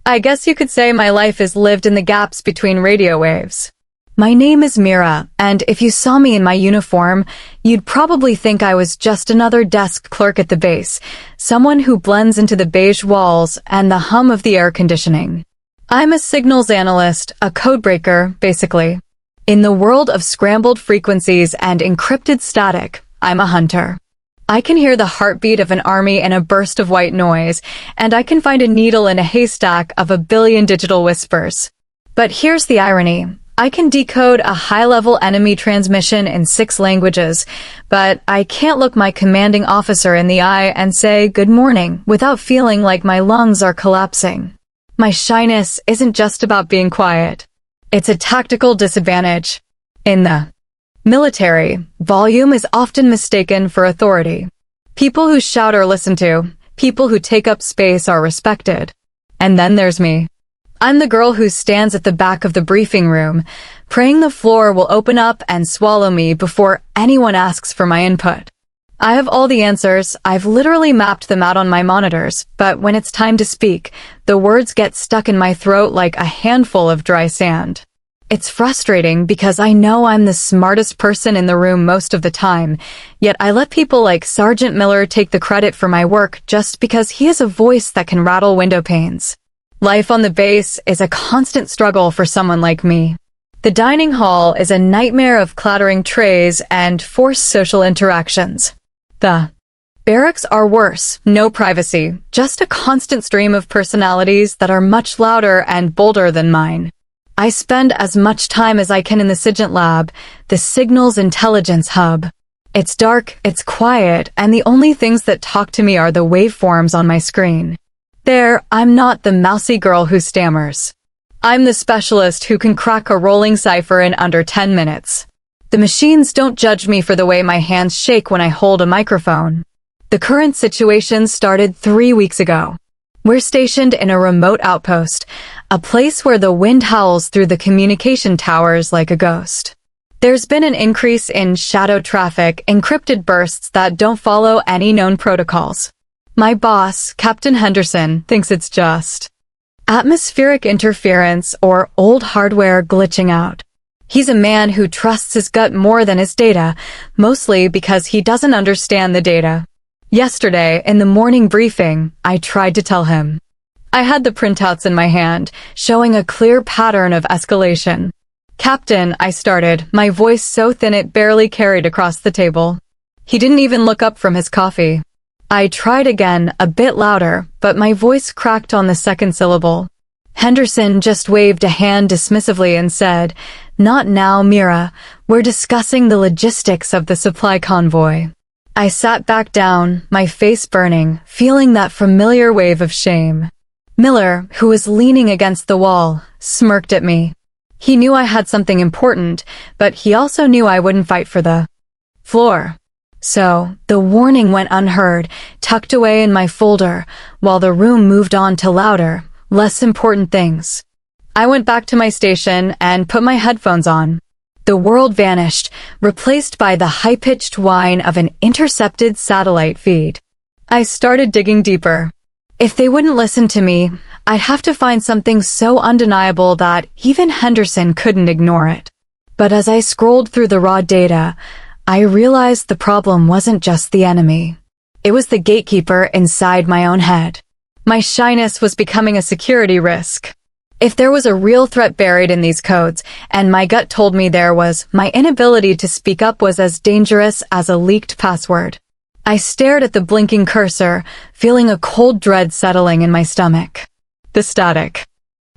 I guess you could say my life is lived in the gaps between radio waves. My name is Mira, and if you saw me in my uniform, you'd probably think I was just another desk clerk at the base, someone who blends into the beige walls and the hum of the air conditioning. I'm a signals analyst, a codebreaker, basically. In the world of scrambled frequencies and encrypted static, I'm a hunter. I can hear the heartbeat of an army in a burst of white noise, and I can find a needle in a haystack of a billion digital whispers. But here's the irony. I can decode a high-level enemy transmission in 6 languages, but I can't look my commanding officer in the eye and say good morning without feeling like my lungs are collapsing. My shyness isn't just about being quiet. It's a tactical disadvantage. In the military, volume is often mistaken for authority. People who shout are listened to. People who take up space are respected. And then there's me. I'm the girl who stands at the back of the briefing room, praying the floor will open up and swallow me before anyone asks for my input. I have all the answers, I've literally mapped them out on my monitors, but when it's time to speak, the words get stuck in my throat like a handful of dry sand. It's frustrating because I know I'm the smartest person in the room most of the time, yet I let people like Sergeant Miller take the credit for my work just because he has a voice that can rattle window panes. Life on the base is a constant struggle for someone like me. The dining hall is a nightmare of clattering trays and forced social interactions. The barracks are worse, no privacy, just a constant stream of personalities that are much louder and bolder than mine. I spend as much time as I can in the SIGINT lab, the Signals Intelligence Hub. It's dark, it's quiet, and the only things that talk to me are the waveforms on my screen. There, I'm not the mousy girl who stammers. I'm the specialist who can crack a rolling cipher in under 10 minutes. The machines don't judge me for the way my hands shake when I hold a microphone. The current situation started 3 weeks ago. We're stationed in a remote outpost, a place where the wind howls through the communication towers like a ghost. There's been an increase in shadow traffic, encrypted bursts that don't follow any known protocols. My boss, Captain Henderson, thinks it's just atmospheric interference or old hardware glitching out. He's a man who trusts his gut more than his data, mostly because he doesn't understand the data. Yesterday, in the morning briefing, I tried to tell him. I had the printouts in my hand, showing a clear pattern of escalation. Captain, I started, my voice so thin it barely carried across the table. He didn't even look up from his coffee. I tried again, a bit louder, but my voice cracked on the second syllable. Henderson just waved a hand dismissively and said, "Not now, Mira. We're discussing the logistics of the supply convoy." I sat back down, my face burning, feeling that familiar wave of shame. Miller, who was leaning against the wall, smirked at me. He knew I had something important, but he also knew I wouldn't fight for the floor. So, the warning went unheard, tucked away in my folder, while the room moved on to louder, less important things. I went back to my station and put my headphones on. The world vanished, replaced by the high-pitched whine of an intercepted satellite feed. I started digging deeper. If they wouldn't listen to me, I'd have to find something so undeniable that even Henderson couldn't ignore it. But as I scrolled through the raw data, I realized the problem wasn't just the enemy. It was the gatekeeper inside my own head. My shyness was becoming a security risk. If there was a real threat buried in these codes, and my gut told me there was, my inability to speak up was as dangerous as a leaked password. I stared at the blinking cursor, feeling a cold dread settling in my stomach. The static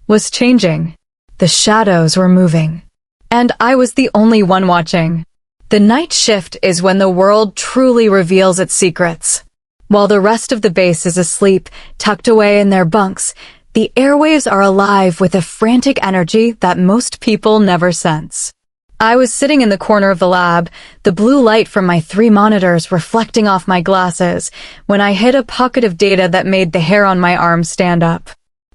was changing. The shadows were moving. And I was the only one watching. The night shift is when the world truly reveals its secrets. While the rest of the base is asleep, tucked away in their bunks, the airwaves are alive with a frantic energy that most people never sense. I was sitting in the corner of the lab, the blue light from my 3 monitors reflecting off my glasses, when I hit a pocket of data that made the hair on my arm stand up.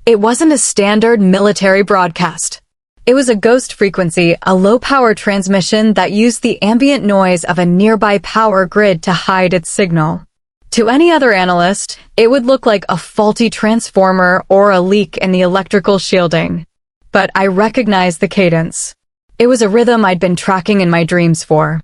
It wasn't a standard military broadcast. It was a ghost frequency, a low-power transmission that used the ambient noise of a nearby power grid to hide its signal. To any other analyst, it would look like a faulty transformer or a leak in the electrical shielding. But I recognized the cadence. It was a rhythm I'd been tracking in my dreams for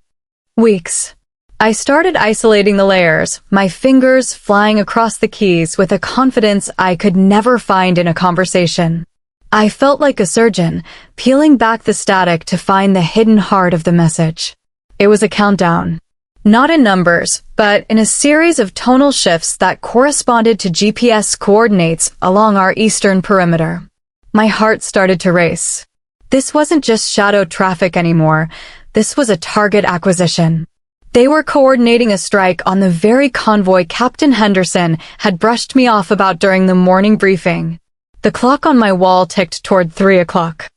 weeks. I started isolating the layers, my fingers flying across the keys with a confidence I could never find in a conversation. I felt like a surgeon, peeling back the static to find the hidden heart of the message. It was a countdown. Not in numbers, but in a series of tonal shifts that corresponded to GPS coordinates along our eastern perimeter. My heart started to race. This wasn't just shadow traffic anymore. This was a target acquisition. They were coordinating a strike on the very convoy Captain Henderson had brushed me off about during the morning briefing. The clock on my wall ticked toward 3 o'clock.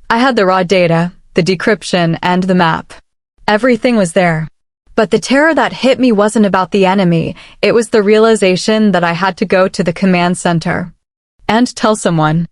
I had the raw data, the decryption, and the map. Everything was there. But the terror that hit me wasn't about the enemy, it was the realization that I had to go to the command center. And tell someone.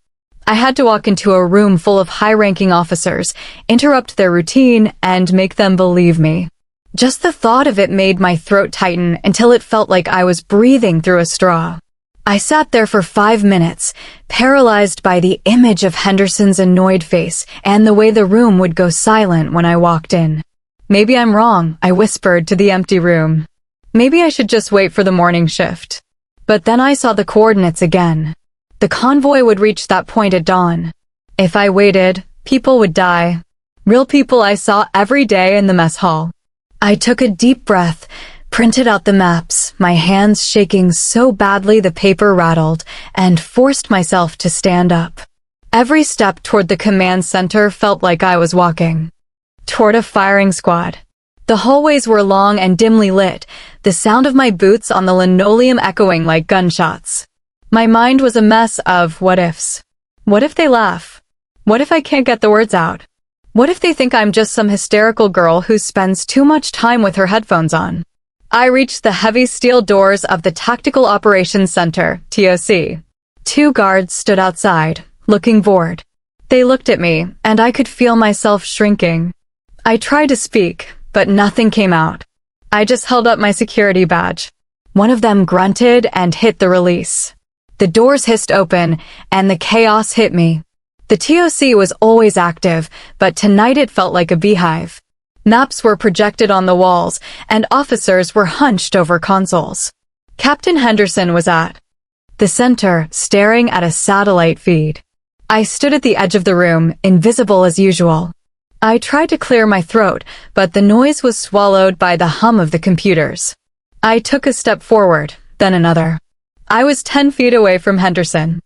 I had to walk into a room full of high-ranking officers, interrupt their routine, and make them believe me. Just the thought of it made my throat tighten until it felt like I was breathing through a straw. I sat there for 5 minutes, paralyzed by the image of Henderson's annoyed face and the way the room would go silent when I walked in. Maybe I'm wrong, I whispered to the empty room. Maybe I should just wait for the morning shift. But then I saw the coordinates again. The convoy would reach that point at dawn. If I waited, people would die. Real people I saw every day in the mess hall. I took a deep breath, printed out the maps, my hands shaking so badly the paper rattled, and forced myself to stand up. Every step toward the command center felt like I was walking toward a firing squad. The hallways were long and dimly lit, the sound of my boots on the linoleum echoing like gunshots. My mind was a mess of what-ifs. What if they laugh? What if I can't get the words out? What if they think I'm just some hysterical girl who spends too much time with her headphones on? I reached the heavy steel doors of the Tactical Operations Center, TOC. 2 guards stood outside, looking bored. They looked at me, and I could feel myself shrinking. I tried to speak, but nothing came out. I just held up my security badge. One of them grunted and hit the release. The doors hissed open, and the chaos hit me. The TOC was always active, but tonight it felt like a beehive. Maps were projected on the walls, and officers were hunched over consoles. Captain Henderson was at the center, staring at a satellite feed. I stood at the edge of the room, invisible as usual. I tried to clear my throat, but the noise was swallowed by the hum of the computers. I took a step forward, then another. I was 10 feet away from Henderson.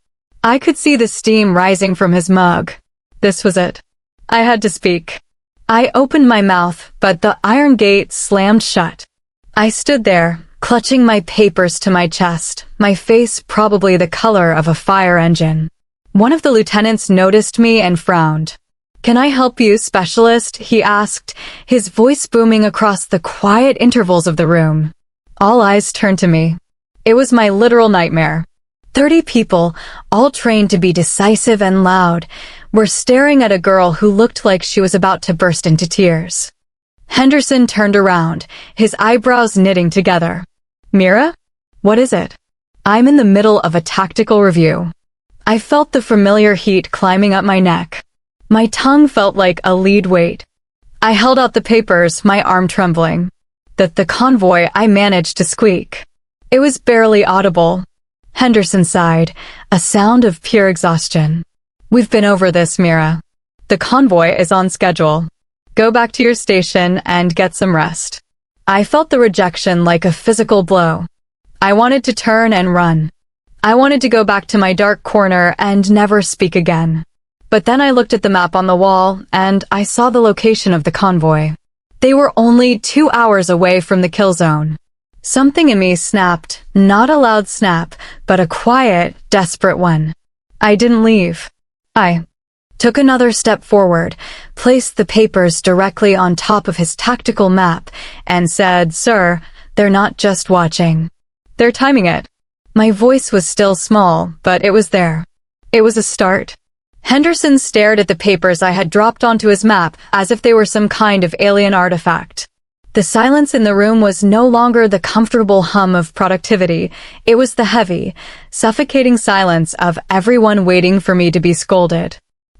I could see the steam rising from his mug. This was it. I had to speak. I opened my mouth, but the iron gate slammed shut. I stood there, clutching my papers to my chest, my face probably the color of a fire engine. One of the lieutenants noticed me and frowned. "Can I help you, specialist?" he asked, his voice booming across the quiet intervals of the room. All eyes turned to me. It was my literal nightmare. 30 people, all trained to be decisive and loud, were staring at a girl who looked like she was about to burst into tears. Henderson turned around, his eyebrows knitting together. "Mira? What is it?" "I'm in the middle of a tactical review." I felt the familiar heat climbing up my neck. My tongue felt like a lead weight. I held out the papers, my arm trembling. The convoy, I managed to squeak. It was barely audible. Henderson sighed, a sound of pure exhaustion. "We've been over this, Mira. The convoy is on schedule. Go back to your station and get some rest." I felt the rejection like a physical blow. I wanted to turn and run. I wanted to go back to my dark corner and never speak again. But then I looked at the map on the wall, and I saw the location of the convoy. They were only 2 hours away from the kill zone. Something in me snapped, not a loud snap, but a quiet, desperate one. I didn't leave. I took another step forward, placed the papers directly on top of his tactical map, and said, "Sir, they're not just watching. They're timing it." My voice was still small, but it was there. It was a start. Henderson stared at the papers I had dropped onto his map as if they were some kind of alien artifact. The silence in the room was no longer the comfortable hum of productivity. It was the heavy, suffocating silence of everyone waiting for me to be scolded.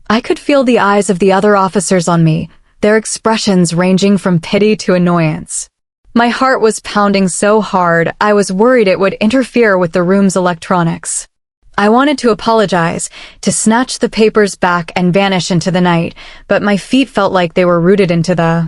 I could feel the eyes of the other officers on me, their expressions ranging from pity to annoyance. My heart was pounding so hard, I was worried it would interfere with the room's electronics. I wanted to apologize, to snatch the papers back and vanish into the night, but my feet felt like they were rooted into the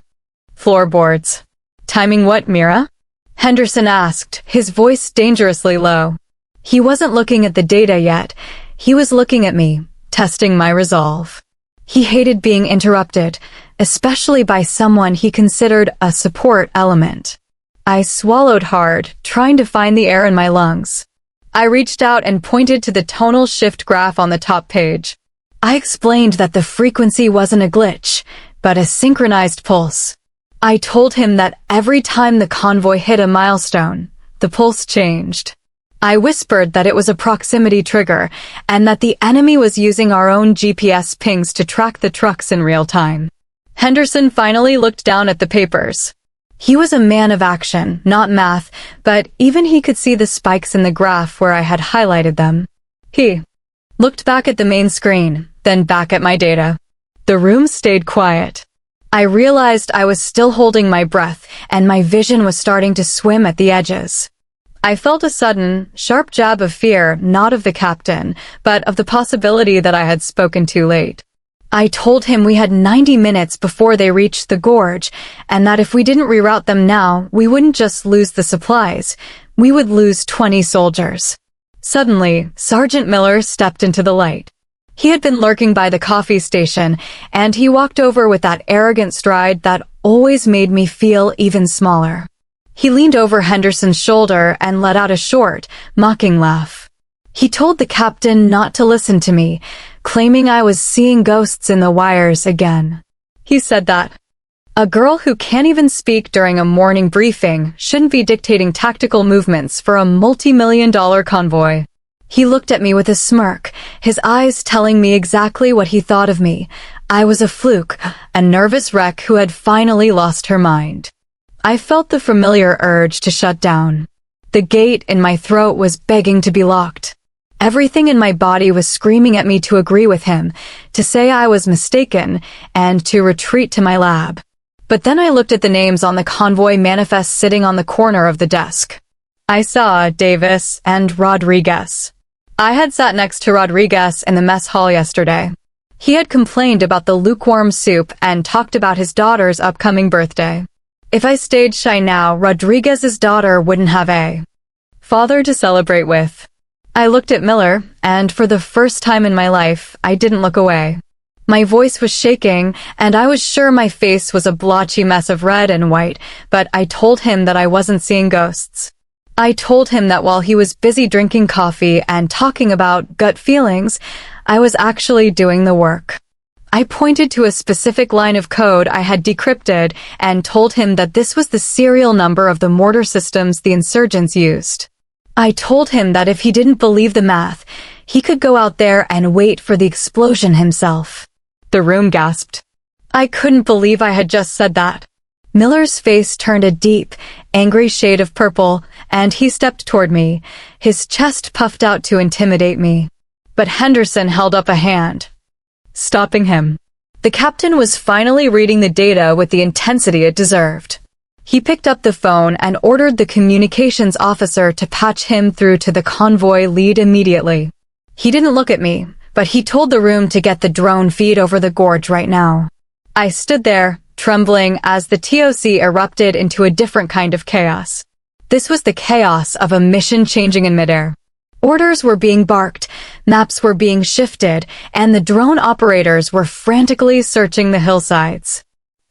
floorboards. Timing what, Mira? Henderson asked, his voice dangerously low. He wasn't looking at the data yet. He was looking at me, testing my resolve. He hated being interrupted, especially by someone he considered a support element. I swallowed hard, trying to find the air in my lungs. I reached out and pointed to the tonal shift graph on the top page. I explained that the frequency wasn't a glitch, but a synchronized pulse. I told him that every time the convoy hit a milestone, the pulse changed. I whispered that it was a proximity trigger, and that the enemy was using our own GPS pings to track the trucks in real time. Henderson finally looked down at the papers. He was a man of action, not math, but even he could see the spikes in the graph where I had highlighted them. He looked back at the main screen, then back at my data. The room stayed quiet. I realized I was still holding my breath, and my vision was starting to swim at the edges. I felt a sudden, sharp jab of fear, not of the captain, but of the possibility that I had spoken too late. I told him we had 90 minutes before they reached the gorge, and that if we didn't reroute them now, we wouldn't just lose the supplies, we would lose 20 soldiers. Suddenly, Sergeant Miller stepped into the light. He had been lurking by the coffee station, and he walked over with that arrogant stride that always made me feel even smaller. He leaned over Henderson's shoulder and let out a short, mocking laugh. He told the captain not to listen to me, claiming I was seeing ghosts in the wires again. He said that a girl who can't even speak during a morning briefing shouldn't be dictating tactical movements for a multi-million-dollar convoy. He looked at me with a smirk, his eyes telling me exactly what he thought of me. I was a fluke, a nervous wreck who had finally lost her mind. I felt the familiar urge to shut down. The gate in my throat was begging to be locked. Everything in my body was screaming at me to agree with him, to say I was mistaken, and to retreat to my lab. But then I looked at the names on the convoy manifest sitting on the corner of the desk. I saw Davis and Rodriguez. I had sat next to Rodriguez in the mess hall yesterday. He had complained about the lukewarm soup and talked about his daughter's upcoming birthday. If I stayed shy now, Rodriguez's daughter wouldn't have a father to celebrate with. I looked at Miller, and for the first time in my life, I didn't look away. My voice was shaking, and I was sure my face was a blotchy mess of red and white, but I told him that I wasn't seeing ghosts. I told him that while he was busy drinking coffee and talking about gut feelings, I was actually doing the work. I pointed to a specific line of code I had decrypted and told him that this was the serial number of the mortar systems the insurgents used. I told him that if he didn't believe the math, he could go out there and wait for the explosion himself. The room gasped. I couldn't believe I had just said that. Miller's face turned a deep, angry shade of purple, and he stepped toward me, his chest puffed out to intimidate me. But Henderson held up a hand, stopping him. The captain was finally reading the data with the intensity it deserved. He picked up the phone and ordered the communications officer to patch him through to the convoy lead immediately. He didn't look at me, but he told the room to get the drone feed over the gorge right now. I stood there, trembling as the TOC erupted into a different kind of chaos. This was the chaos of a mission changing in midair. Orders were being barked, maps were being shifted, and the drone operators were frantically searching the hillsides.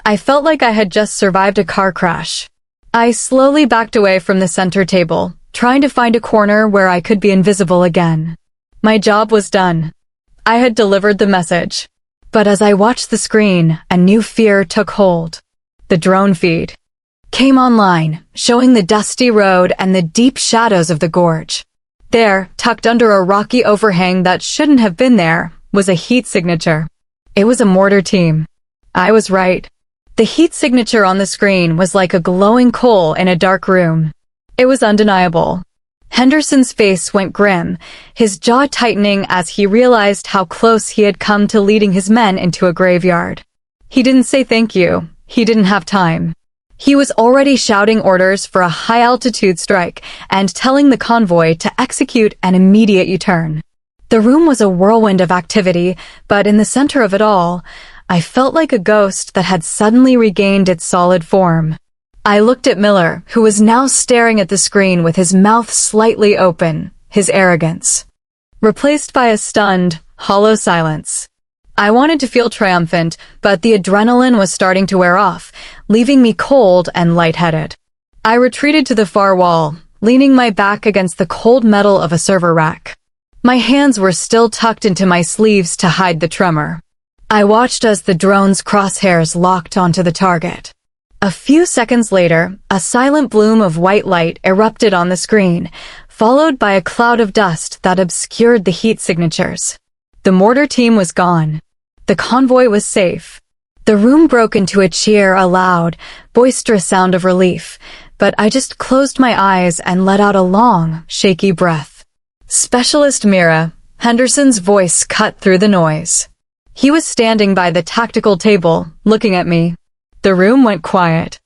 I felt like I had just survived a car crash. I slowly backed away from the center table, trying to find a corner where I could be invisible again. My job was done. I had delivered the message. But as I watched the screen, a new fear took hold. The drone feed came online, showing the dusty road and the deep shadows of the gorge. There, tucked under a rocky overhang that shouldn't have been there, was a heat signature. It was a mortar team. I was right. The heat signature on the screen was like a glowing coal in a dark room. It was undeniable. Henderson's face went grim, his jaw tightening as he realized how close he had come to leading his men into a graveyard. He didn't say thank you. He didn't have time. He was already shouting orders for a high-altitude strike and telling the convoy to execute an immediate U-turn. The room was a whirlwind of activity, but in the center of it all, I felt like a ghost that had suddenly regained its solid form. I looked at Miller, who was now staring at the screen with his mouth slightly open, his arrogance replaced by a stunned, hollow silence. I wanted to feel triumphant, but the adrenaline was starting to wear off, leaving me cold and lightheaded. I retreated to the far wall, leaning my back against the cold metal of a server rack. My hands were still tucked into my sleeves to hide the tremor. I watched as the drone's crosshairs locked onto the target. A few seconds later, a silent bloom of white light erupted on the screen, followed by a cloud of dust that obscured the heat signatures. The mortar team was gone. The convoy was safe. The room broke into a cheer, a loud, boisterous sound of relief, but I just closed my eyes and let out a long, shaky breath. Specialist Mira, Henderson's voice cut through the noise. He was standing by the tactical table, looking at me. The room went quiet.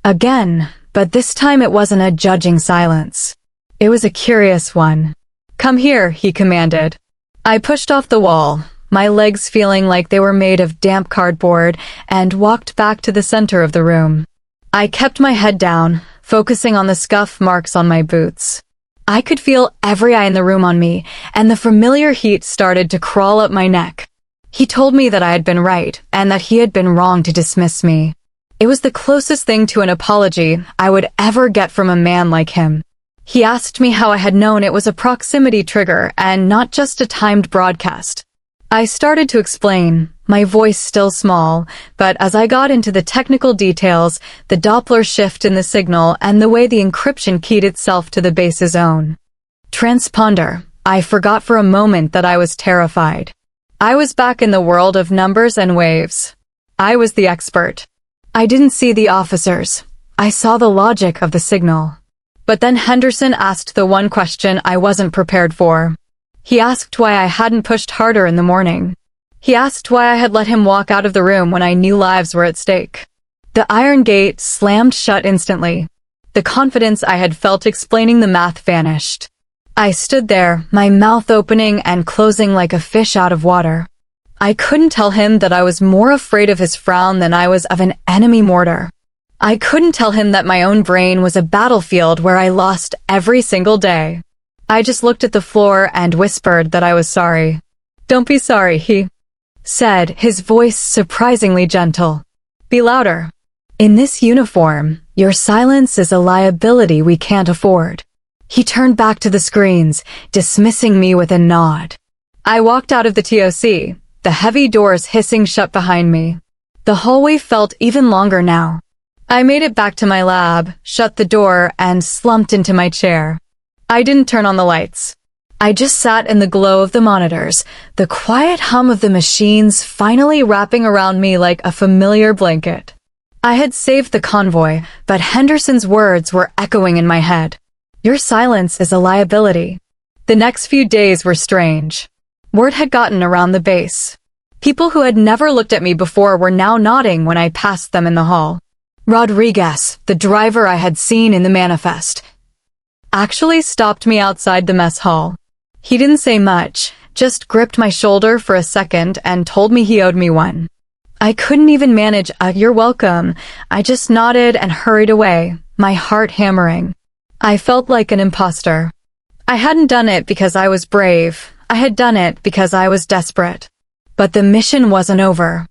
Again, but this time it wasn't a judging silence. It was a curious one. "Come here," he commanded. I pushed off the wall, my legs feeling like they were made of damp cardboard, and walked back to the center of the room. I kept my head down, focusing on the scuff marks on my boots. I could feel every eye in the room on me, and the familiar heat started to crawl up my neck. He told me that I had been right, and that he had been wrong to dismiss me. It was the closest thing to an apology I would ever get from a man like him. He asked me how I had known it was a proximity trigger and not just a timed broadcast. I started to explain, my voice still small, but as I got into the technical details, the Doppler shift in the signal and the way the encryption keyed itself to the base's own transponder, I forgot for a moment that I was terrified. I was back in the world of numbers and waves. I was the expert. I didn't see the officers. I saw the logic of the signal. But then Henderson asked the one question I wasn't prepared for. He asked why I hadn't pushed harder in the morning. He asked why I had let him walk out of the room when I knew lives were at stake. The iron gate slammed shut instantly. The confidence I had felt explaining the math vanished. I stood there, my mouth opening and closing like a fish out of water. I couldn't tell him that I was more afraid of his frown than I was of an enemy mortar. I couldn't tell him that my own brain was a battlefield where I lost every single day. I just looked at the floor and whispered that I was sorry. "Don't be sorry," he said, his voice surprisingly gentle. "Be louder. In this uniform, your silence is a liability we can't afford." He turned back to the screens, dismissing me with a nod. I walked out of the TOC, the heavy doors hissing shut behind me. The hallway felt even longer now. I made it back to my lab, shut the door, and slumped into my chair. I didn't turn on the lights. I just sat in the glow of the monitors, the quiet hum of the machines finally wrapping around me like a familiar blanket. I had saved the convoy, but Henderson's words were echoing in my head. Your silence is a liability. The next few days were strange. Word had gotten around the base. People who had never looked at me before were now nodding when I passed them in the hall. Rodriguez, the driver I had seen in the manifest, actually stopped me outside the mess hall. He didn't say much, just gripped my shoulder for a second and told me he owed me one. I couldn't even manage a "you're welcome." I just nodded and hurried away, my heart hammering. I felt like an imposter. I hadn't done it because I was brave. I had done it because I was desperate. But the mission wasn't over.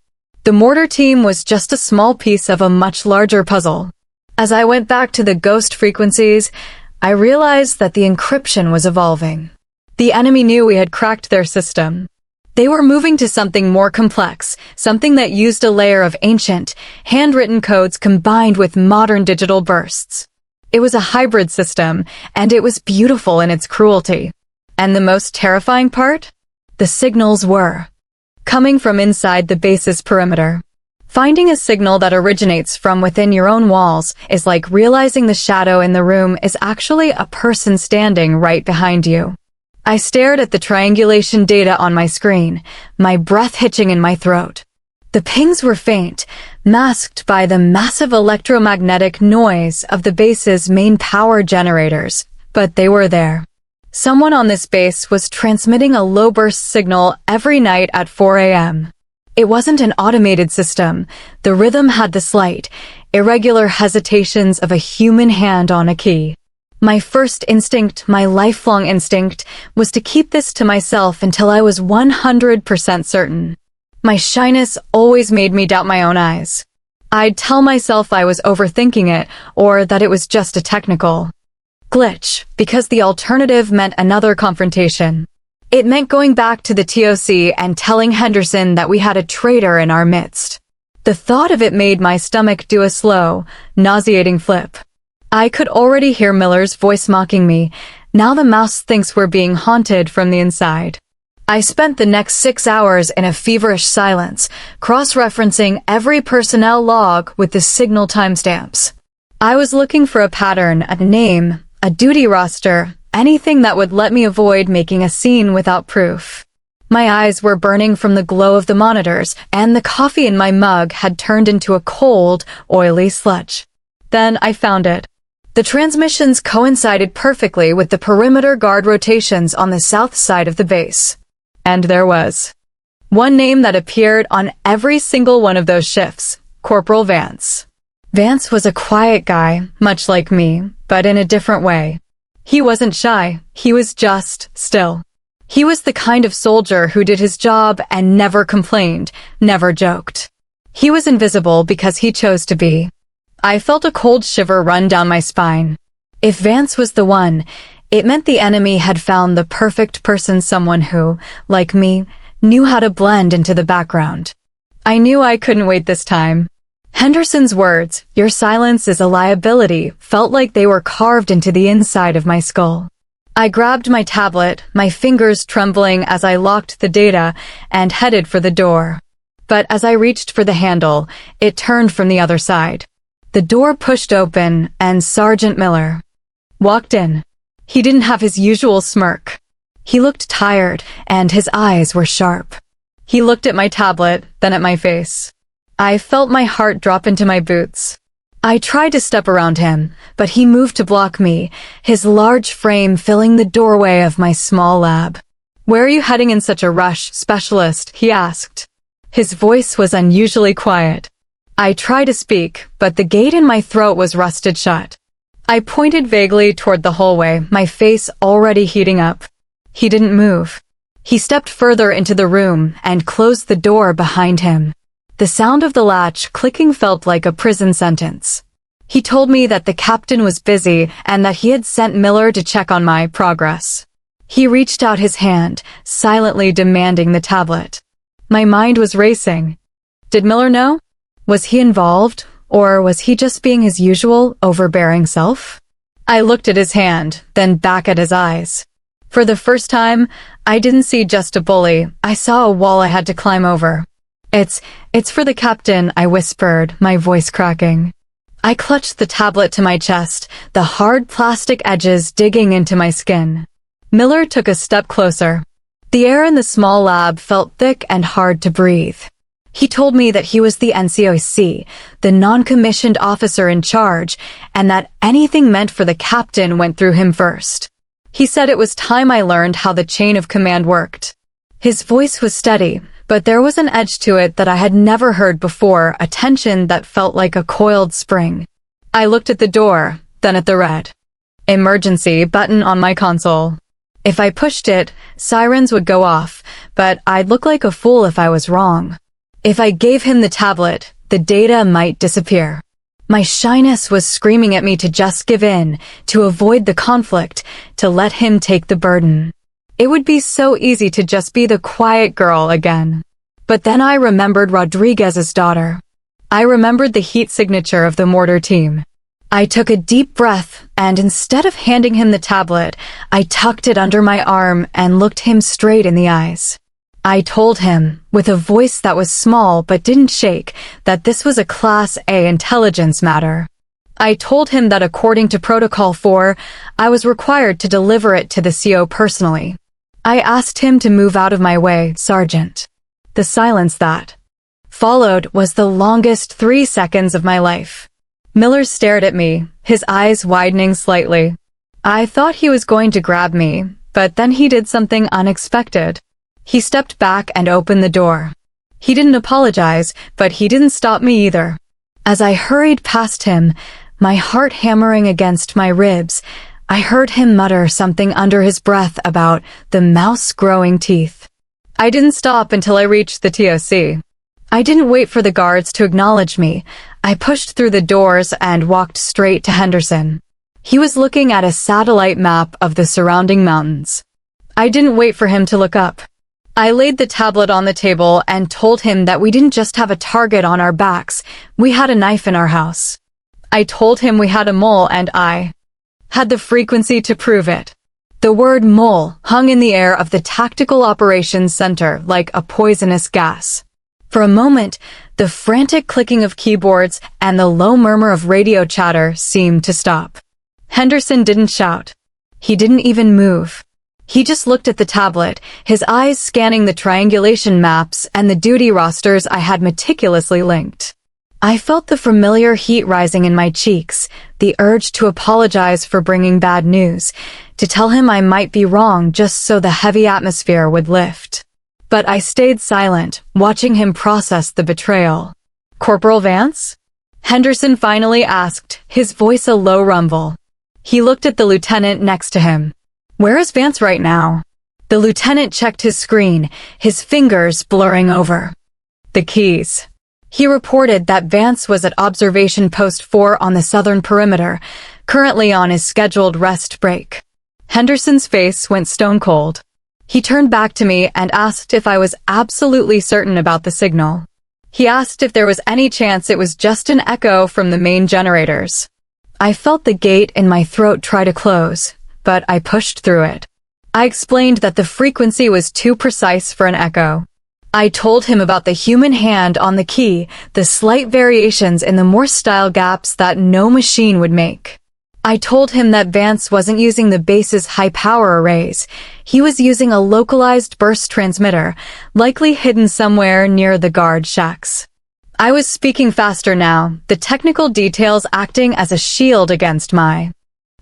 The mortar team was just a small piece of a much larger puzzle. As I went back to the ghost frequencies, I realized that the encryption was evolving. The enemy knew we had cracked their system. They were moving to something more complex, something that used a layer of ancient, handwritten codes combined with modern digital bursts. It was a hybrid system, and it was beautiful in its cruelty. And the most terrifying part? The signals were coming from inside the base's perimeter. Finding a signal that originates from within your own walls is like realizing the shadow in the room is actually a person standing right behind you. I stared at the triangulation data on my screen, my breath hitching in my throat. The pings were faint, masked by the massive electromagnetic noise of the base's main power generators, but they were there. Someone on this base was transmitting a low-burst signal every night at 4 a.m. It wasn't an automated system. The rhythm had the slight, irregular hesitations of a human hand on a key. My first instinct, my lifelong instinct, was to keep this to myself until I was 100% certain. My shyness always made me doubt my own eyes. I'd tell myself I was overthinking it, or that it was just a technical glitch, because the alternative meant another confrontation. It meant going back to the TOC and telling Henderson that we had a traitor in our midst. The thought of it made my stomach do a slow, nauseating flip. I could already hear Miller's voice mocking me. Now the mouse thinks we're being haunted from the inside. I spent the next 6 hours in a feverish silence, cross-referencing every personnel log with the signal timestamps. I was looking for a pattern, a name, a duty roster, anything that would let me avoid making a scene without proof. My eyes were burning from the glow of the monitors, and the coffee in my mug had turned into a cold, oily sludge. Then I found it. The transmissions coincided perfectly with the perimeter guard rotations on the south side of the base. And there was one name that appeared on every single one of those shifts: Corporal Vance. Vance was a quiet guy, much like me, but in a different way. He wasn't shy, he was just still. He was the kind of soldier who did his job and never complained, never joked. He was invisible because he chose to be. I felt a cold shiver run down my spine. If Vance was the one, it meant the enemy had found the perfect person, someone who, like me, knew how to blend into the background. I knew I couldn't wait this time. Henderson's words, "Your silence is a liability," felt like they were carved into the inside of my skull. I grabbed my tablet, my fingers trembling as I locked the data, and headed for the door. But as I reached for the handle, it turned from the other side. The door pushed open, and Sergeant Miller walked in. He didn't have his usual smirk. He looked tired, and his eyes were sharp. He looked at my tablet, then at my face. I felt my heart drop into my boots. I tried to step around him, but he moved to block me, his large frame filling the doorway of my small lab. "Where are you heading in such a rush, Specialist?" he asked. His voice was unusually quiet. I tried to speak, but the gate in my throat was rusted shut. I pointed vaguely toward the hallway, my face already heating up. He didn't move. He stepped further into the room and closed the door behind him. The sound of the latch clicking felt like a prison sentence. He told me that the captain was busy and that he had sent Miller to check on my progress. He reached out his hand, silently demanding the tablet. My mind was racing. Did Miller know? Was he involved, or was he just being his usual, overbearing self? I looked at his hand, then back at his eyes. For the first time, I didn't see just a bully. I saw a wall I had to climb over. It's for the captain," I whispered, my voice cracking. I clutched the tablet to my chest, the hard plastic edges digging into my skin. Miller took a step closer. The air in the small lab felt thick and hard to breathe. He told me that he was the NCOC, the non-commissioned officer in charge, and that anything meant for the captain went through him first. He said it was time I learned how the chain of command worked. His voice was steady, but there was an edge to it that I had never heard before, a tension that felt like a coiled spring. I looked at the door, then at the red emergency button on my console. If I pushed it, sirens would go off, but I'd look like a fool if I was wrong. If I gave him the tablet, the data might disappear. My shyness was screaming at me to just give in, to avoid the conflict, to let him take the burden. It would be so easy to just be the quiet girl again. But then I remembered Rodriguez's daughter. I remembered the heat signature of the mortar team. I took a deep breath, and instead of handing him the tablet, I tucked it under my arm and looked him straight in the eyes. I told him, with a voice that was small but didn't shake, that this was a Class A intelligence matter. I told him that according to Protocol 4, I was required to deliver it to the CO personally. I asked him to move out of my way, Sergeant. The silence that followed was the longest 3 seconds of my life. Miller stared at me, his eyes widening slightly. I thought he was going to grab me, but then he did something unexpected. He stepped back and opened the door. He didn't apologize, but he didn't stop me either. As I hurried past him, my heart hammering against my ribs, I heard him mutter something under his breath about the mouse growing teeth. I didn't stop until I reached the TOC. I didn't wait for the guards to acknowledge me. I pushed through the doors and walked straight to Henderson. He was looking at a satellite map of the surrounding mountains. I didn't wait for him to look up. I laid the tablet on the table and told him that we didn't just have a target on our backs, we had a knife in our house. I told him we had a mole and I had the frequency to prove it. The word mole hung in the air of the Tactical Operations Center like a poisonous gas. For a moment, the frantic clicking of keyboards and the low murmur of radio chatter seemed to stop. Henderson didn't shout. He didn't even move. He just looked at the tablet, his eyes scanning the triangulation maps and the duty rosters I had meticulously linked. I felt the familiar heat rising in my cheeks, the urge to apologize for bringing bad news, to tell him I might be wrong just so the heavy atmosphere would lift. But I stayed silent, watching him process the betrayal. "Corporal Vance?" Henderson finally asked, his voice a low rumble. He looked at the lieutenant next to him. "Where is Vance right now?" The lieutenant checked his screen, his fingers blurring over the keys. He reported that Vance was at Observation Post 4 on the southern perimeter, currently on his scheduled rest break. Henderson's face went stone cold. He turned back to me and asked if I was absolutely certain about the signal. He asked if there was any chance it was just an echo from the main generators. I felt the gate in my throat try to close, but I pushed through it. I explained that the frequency was too precise for an echo. I told him about the human hand on the key, the slight variations in the Morse style gaps that no machine would make. I told him that Vance wasn't using the base's high-power arrays. He was using a localized burst transmitter, likely hidden somewhere near the guard shacks. I was speaking faster now, the technical details acting as a shield against my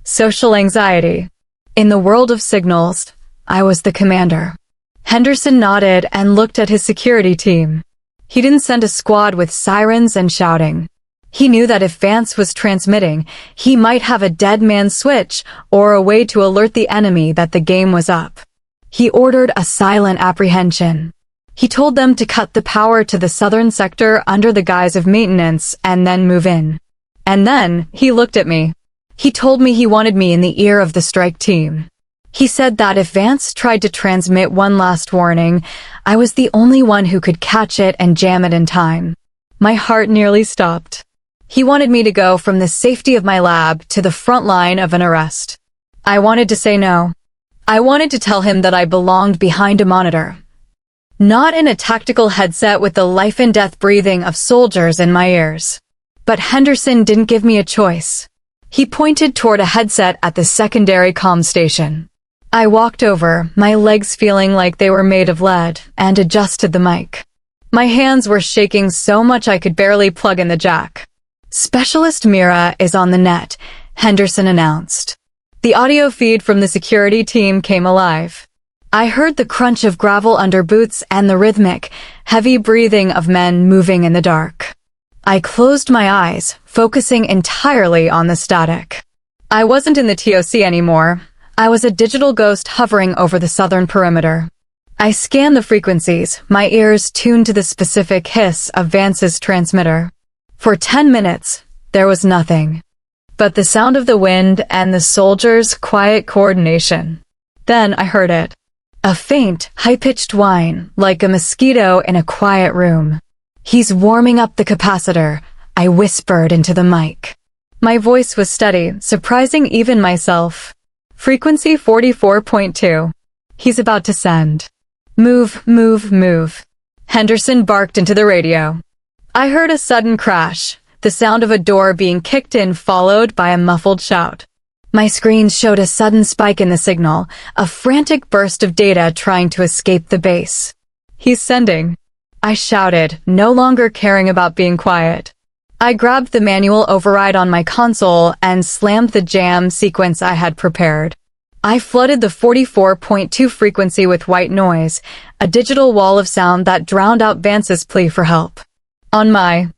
social anxiety. In the world of signals, I was the commander. Henderson nodded and looked at his security team. He didn't send a squad with sirens and shouting. He knew that if Vance was transmitting, he might have a dead man switch or a way to alert the enemy that the game was up. He ordered a silent apprehension. He told them to cut the power to the southern sector under the guise of maintenance and then move in. And then, he looked at me. He told me he wanted me in the ear of the strike team. He said that if Vance tried to transmit one last warning, I was the only one who could catch it and jam it in time. My heart nearly stopped. He wanted me to go from the safety of my lab to the front line of an arrest. I wanted to say no. I wanted to tell him that I belonged behind a monitor, not in a tactical headset with the life and death breathing of soldiers in my ears. But Henderson didn't give me a choice. He pointed toward a headset at the secondary comm station. I walked over, my legs feeling like they were made of lead, and adjusted the mic. My hands were shaking so much I could barely plug in the jack. "Specialist Mira is on the net," Henderson announced. The audio feed from the security team came alive. I heard the crunch of gravel under boots and the rhythmic, heavy breathing of men moving in the dark. I closed my eyes, focusing entirely on the static. I wasn't in the TOC anymore. I was a digital ghost hovering over the southern perimeter. I scanned the frequencies, my ears tuned to the specific hiss of Vance's transmitter. For 10 minutes, there was nothing but the sound of the wind and the soldiers' quiet coordination. Then I heard it. A faint, high-pitched whine, like a mosquito in a quiet room. "He's warming up the capacitor," I whispered into the mic. My voice was steady, surprising even myself. "Frequency 44.2. He's about to send." Move, move, move. Henderson barked into the radio. I heard a sudden crash, the sound of a door being kicked in followed by a muffled shout. My screen showed a sudden spike in the signal, a frantic burst of data trying to escape the base. He's sending, I shouted, no longer caring about being quiet. I grabbed the manual override on my console and slammed the jam sequence I had prepared. I flooded the 44.2 frequency with white noise, a digital wall of sound that drowned out Vance's plea for help. On my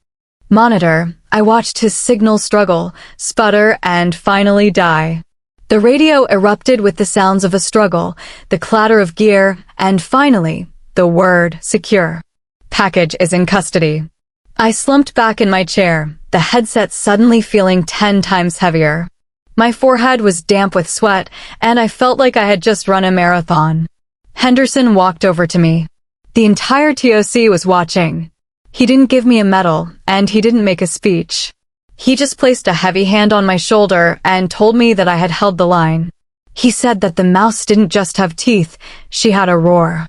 monitor, I watched his signal struggle, sputter, and finally die. The radio erupted with the sounds of a struggle, the clatter of gear, and finally, the word secure. Package is in custody. I slumped back in my chair, the headset suddenly feeling 10 times heavier. My forehead was damp with sweat, and I felt like I had just run a marathon. Henderson walked over to me. The entire TOC was watching. He didn't give me a medal, and he didn't make a speech. He just placed a heavy hand on my shoulder and told me that I had held the line. He said that the mouse didn't just have teeth, she had a roar.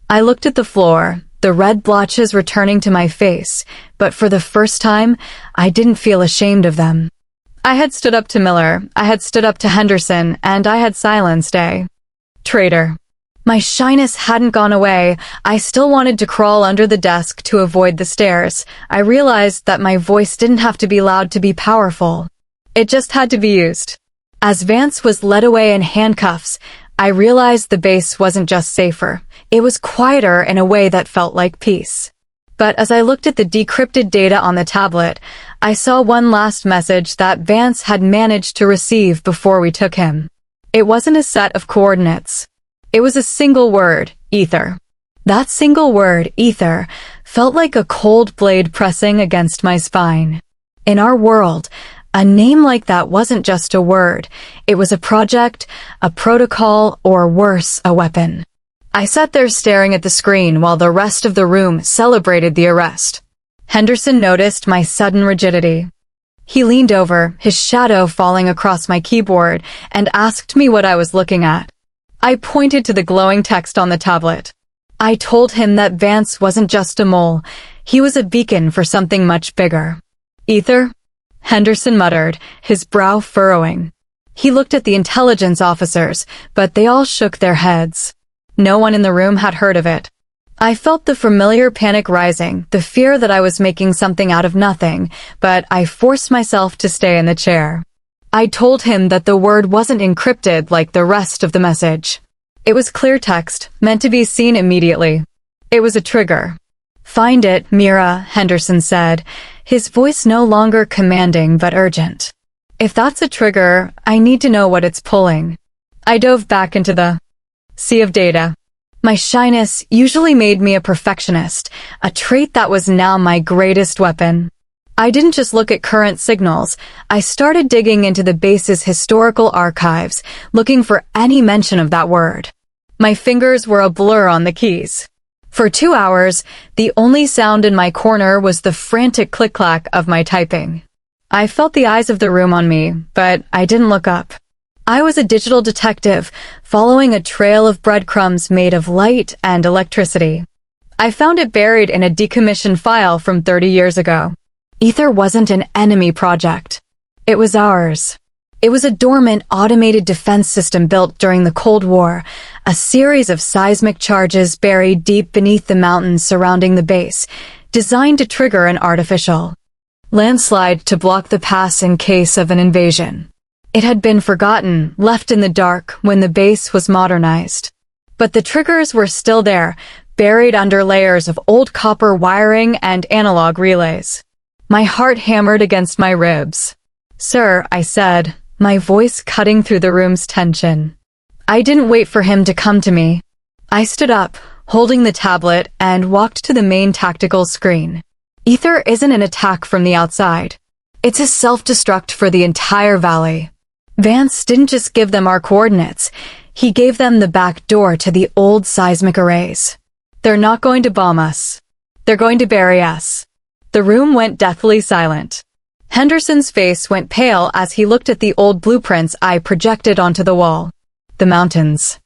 I looked at the floor, the red blotches returning to my face, but for the first time, I didn't feel ashamed of them. I had stood up to Miller, I had stood up to Henderson, and I had silenced a traitor. My shyness hadn't gone away. I still wanted to crawl under the desk to avoid the stares. I realized that my voice didn't have to be loud to be powerful. It just had to be used. As Vance was led away in handcuffs, I realized the base wasn't just safer. It was quieter in a way that felt like peace. But as I looked at the decrypted data on the tablet, I saw one last message that Vance had managed to receive before we took him. It wasn't a set of coordinates. It was a single word, aether. That single word, aether, felt like a cold blade pressing against my spine. In our world, a name like that wasn't just a word. It was a project, a protocol, or worse, a weapon. I sat there staring at the screen while the rest of the room celebrated the arrest. Henderson noticed my sudden rigidity. He leaned over, his shadow falling across my keyboard, and asked me what I was looking at. I pointed to the glowing text on the tablet. I told him that Vance wasn't just a mole. He was a beacon for something much bigger. Aether? Henderson muttered, his brow furrowing. He looked at the intelligence officers, but they all shook their heads. No one in the room had heard of it. I felt the familiar panic rising, the fear that I was making something out of nothing, but I forced myself to stay in the chair. I told him that the word wasn't encrypted like the rest of the message. It was clear text, meant to be seen immediately. It was a trigger. Find it, Mira, Henderson said, his voice no longer commanding but urgent. If that's a trigger, I need to know what it's pulling. I dove back into the sea of data. My shyness usually made me a perfectionist, a trait that was now my greatest weapon. I didn't just look at current signals. I started digging into the base's historical archives, looking for any mention of that word. My fingers were a blur on the keys. For 2 hours, the only sound in my corner was the frantic click-clack of my typing. I felt the eyes of the room on me, but I didn't look up. I was a digital detective, following a trail of breadcrumbs made of light and electricity. I found it buried in a decommissioned file from 30 years ago. Aether wasn't an enemy project. It was ours. It was a dormant, automated defense system built during the Cold War, a series of seismic charges buried deep beneath the mountains surrounding the base, designed to trigger an artificial landslide to block the pass in case of an invasion. It had been forgotten, left in the dark when the base was modernized. But the triggers were still there, buried under layers of old copper wiring and analog relays. My heart hammered against my ribs. Sir, I said, my voice cutting through the room's tension. I didn't wait for him to come to me. I stood up, holding the tablet, and walked to the main tactical screen. Aether isn't an attack from the outside. It's a self-destruct for the entire valley. Vance didn't just give them our coordinates. He gave them the back door to the old seismic arrays. They're not going to bomb us. They're going to bury us. The room went deathly silent. Henderson's face went pale as he looked at the old blueprints I projected onto the wall. The mountains.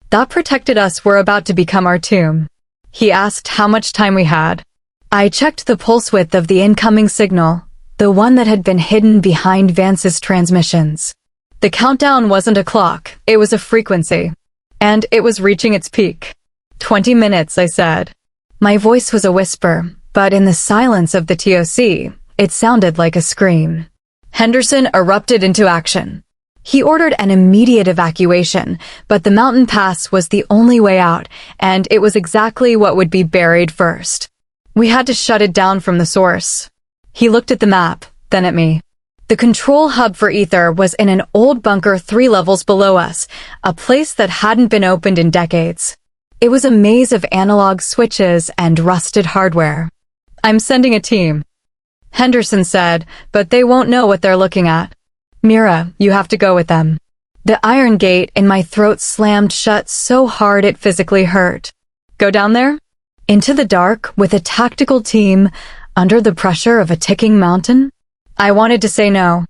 That protected us were about to become our tomb. He asked how much time we had. I checked the pulse width of the incoming signal, the one that had been hidden behind Vance's transmissions. The countdown wasn't a clock, it was a frequency. And it was reaching its peak. 20 minutes, I said. My voice was a whisper, but in the silence of the TOC, it sounded like a scream. Henderson erupted into action. He ordered an immediate evacuation, but the mountain pass was the only way out, and it was exactly what would be buried first. We had to shut it down from the source. He looked at the map, then at me. The control hub for Aether was in an old bunker 3 levels below us, a place that hadn't been opened in decades. It was a maze of analog switches and rusted hardware. I'm sending a team, Henderson said, but they won't know what they're looking at. Mira, you have to go with them. The iron gate in my throat slammed shut so hard it physically hurt. Go down there? Into the dark with a tactical team under the pressure of a ticking mountain? I wanted to say no.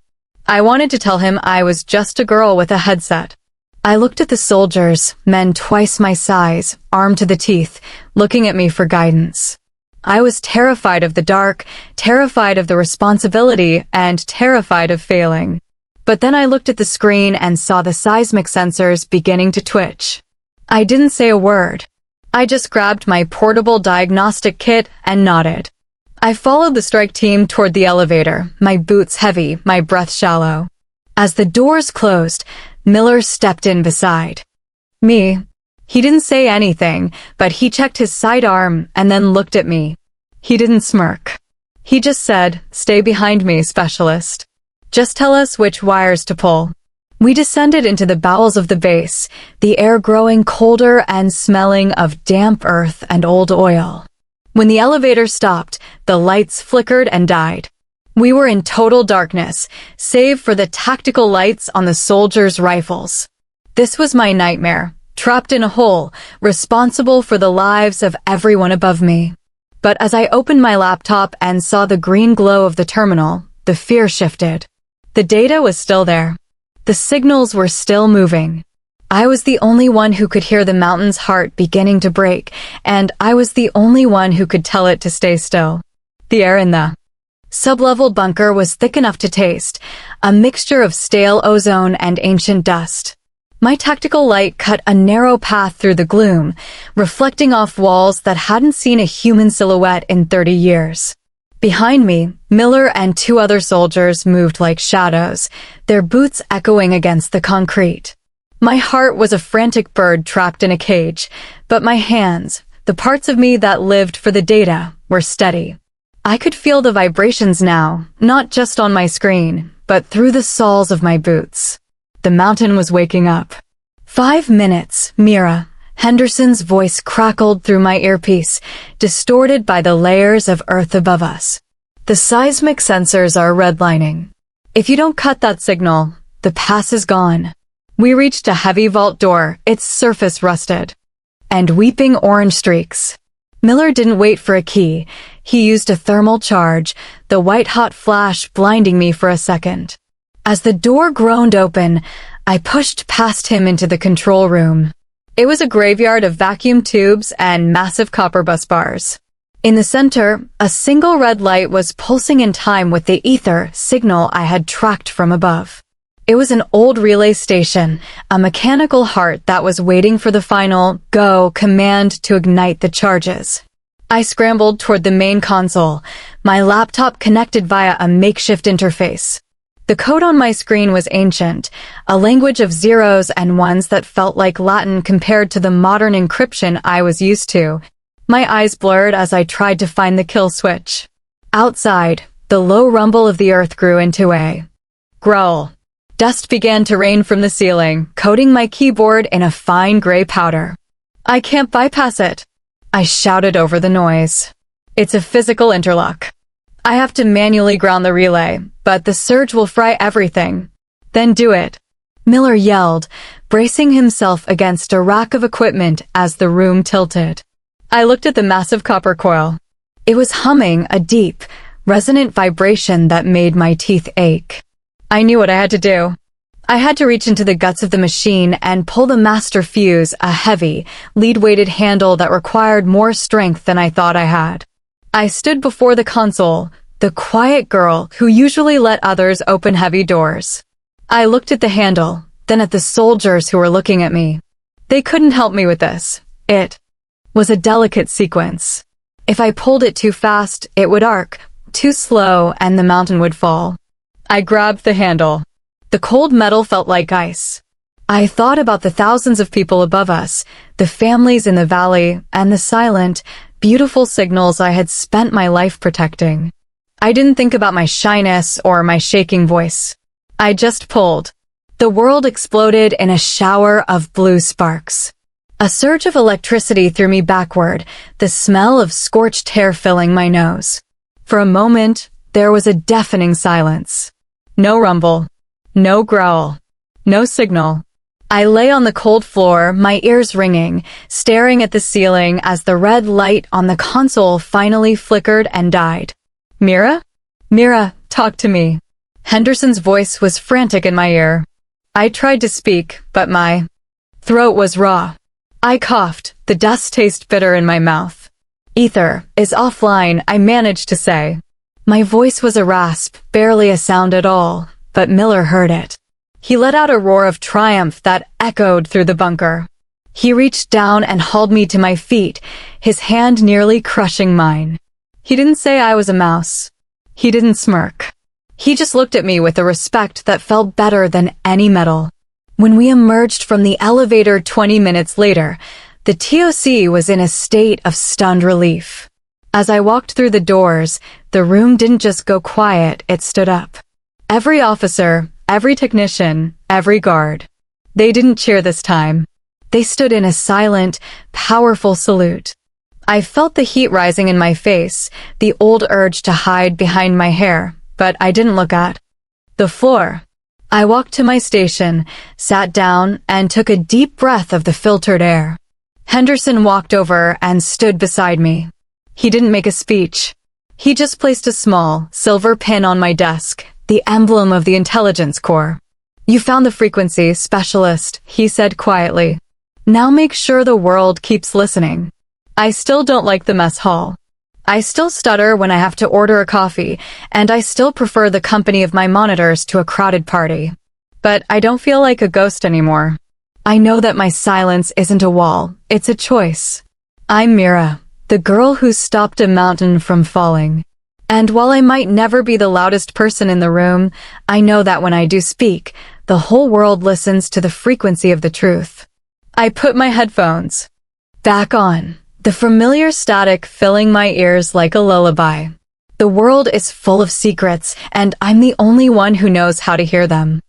I wanted to tell him I was just a girl with a headset. I looked at the soldiers, men twice my size, armed to the teeth, looking at me for guidance. I was terrified of the dark, terrified of the responsibility, and terrified of failing. But then I looked at the screen and saw the seismic sensors beginning to twitch. I didn't say a word. I just grabbed my portable diagnostic kit and nodded. I followed the strike team toward the elevator, my boots heavy, my breath shallow. As the doors closed, Miller stepped in beside me. He didn't say anything, but he checked his sidearm and then looked at me. He didn't smirk. He just said, "Stay behind me, specialist. Just tell us which wires to pull." We descended into the bowels of the base, the air growing colder and smelling of damp earth and old oil. When the elevator stopped, the lights flickered and died. We were in total darkness, save for the tactical lights on the soldiers' rifles. This was my nightmare, trapped in a hole, responsible for the lives of everyone above me. But as I opened my laptop and saw the green glow of the terminal, the fear shifted. The data was still there. The signals were still moving. I was the only one who could hear the mountain's heart beginning to break, and I was the only one who could tell it to stay still. The air in the sublevel bunker was thick enough to taste, a mixture of stale ozone and ancient dust. My tactical light cut a narrow path through the gloom, reflecting off walls that hadn't seen a human silhouette in 30 years. Behind me, Miller and 2 other soldiers moved like shadows, their boots echoing against the concrete. My heart was a frantic bird trapped in a cage, but my hands, the parts of me that lived for the data, were steady. I could feel the vibrations now, not just on my screen, but through the soles of my boots. The mountain was waking up. 5 minutes, Mira. Henderson's voice crackled through my earpiece, distorted by the layers of earth above us. The seismic sensors are redlining. If you don't cut that signal, the pass is gone. We reached a heavy vault door, its surface rusted. And weeping orange streaks. Miller didn't wait for a key. He used a thermal charge, the white-hot flash blinding me for a second. As the door groaned open, I pushed past him into the control room. It was a graveyard of vacuum tubes and massive copper bus bars. In the center, a single red light was pulsing in time with the aether signal I had tracked from above. It was an old relay station, a mechanical heart that was waiting for the final go command to ignite the charges. I scrambled toward the main console, my laptop connected via a makeshift interface. The code on my screen was ancient, a language of zeros and ones that felt like Latin compared to the modern encryption I was used to. My eyes blurred as I tried to find the kill switch. Outside, the low rumble of the earth grew into a growl. Dust began to rain from the ceiling, coating my keyboard in a fine gray powder. "I can't bypass it," I shouted over the noise. "It's a physical interlock. I have to manually ground the relay, but the surge will fry everything." "Then do it," Miller yelled, bracing himself against a rack of equipment as the room tilted. I looked at the massive copper coil. It was humming, a deep, resonant vibration that made my teeth ache. I knew what I had to do. I had to reach into the guts of the machine and pull the master fuse, a heavy, lead-weighted handle that required more strength than I thought I had. I stood before the console, the quiet girl who usually let others open heavy doors. I looked at the handle, then at the soldiers who were looking at me. They couldn't help me with this. It was a delicate sequence. If I pulled it too fast, it would arc, too slow, and the mountain would fall. I grabbed the handle. The cold metal felt like ice. I thought about the thousands of people above us, the families in the valley, and the silent, beautiful signals I had spent my life protecting. I didn't think about my shyness or my shaking voice. I just pulled. The world exploded in a shower of blue sparks. A surge of electricity threw me backward, the smell of scorched hair filling my nose. For a moment, there was a deafening silence. No rumble. No growl. No signal. I lay on the cold floor, my ears ringing, staring at the ceiling as the red light on the console finally flickered and died. Mira? Mira, talk to me. Henderson's voice was frantic in my ear. I tried to speak, but my throat was raw. I coughed, the dust taste bitter in my mouth. Aether is offline, I managed to say. My voice was a rasp, barely a sound at all, but Miller heard it. He let out a roar of triumph that echoed through the bunker. He reached down and hauled me to my feet, his hand nearly crushing mine. He didn't say I was a mouse. He didn't smirk. He just looked at me with a respect that felt better than any medal. When we emerged from the elevator 20 minutes later, the TOC was in a state of stunned relief. As I walked through the doors, the room didn't just go quiet, it stood up. Every officer, every technician, every guard. They didn't cheer this time. They stood in a silent, powerful salute. I felt the heat rising in my face, the old urge to hide behind my hair, but I didn't look at the floor. I walked to my station, sat down, and took a deep breath of the filtered air. Henderson walked over and stood beside me. He didn't make a speech. He just placed a small, silver pin on my desk, the emblem of the Intelligence Corps. You found the frequency, specialist, he said quietly. Now make sure the world keeps listening. I still don't like the mess hall. I still stutter when I have to order a coffee, and I still prefer the company of my monitors to a crowded party. But I don't feel like a ghost anymore. I know that my silence isn't a wall, it's a choice. I'm Mira, the girl who stopped a mountain from falling. And while I might never be the loudest person in the room, I know that when I do speak, the whole world listens to the frequency of the truth. I put my headphones back on. The familiar static filling my ears like a lullaby. The world is full of secrets, and I'm the only one who knows how to hear them.